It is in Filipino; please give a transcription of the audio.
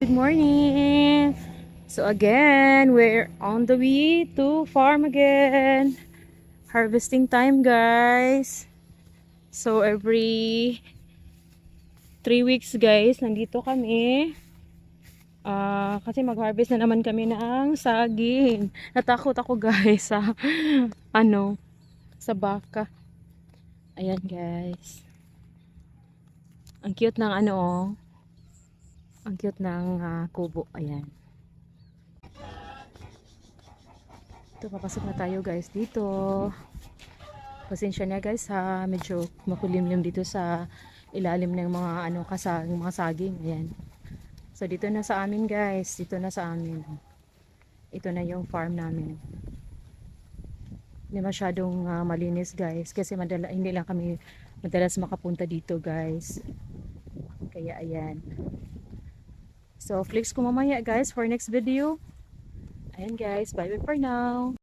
Good morning. So again, we're on the way to farm again. Harvesting time, guys. So every 3 weeks, guys, nandito kami. Kasi mag-harvest na naman kami ng saging. Natakot ako, guys, sa sa baka. Ayan, guys. Ang cute ng oh. Ang cute ng kubo. Ayan. Ito, papasok na tayo, guys, dito. Pasensya na, guys, ha, medyo makulimlim dito sa ilalim ng mga mga saging. Ayan. So dito na sa amin, guys. Dito na sa amin. Ito na yung farm namin. Hindi masyadong malinis, guys, kasi hindi lang kami madalas makapunta dito, guys. Kaya ayan. So flex ko mamaya, guys, for next video. Ayan, guys. Bye bye for now.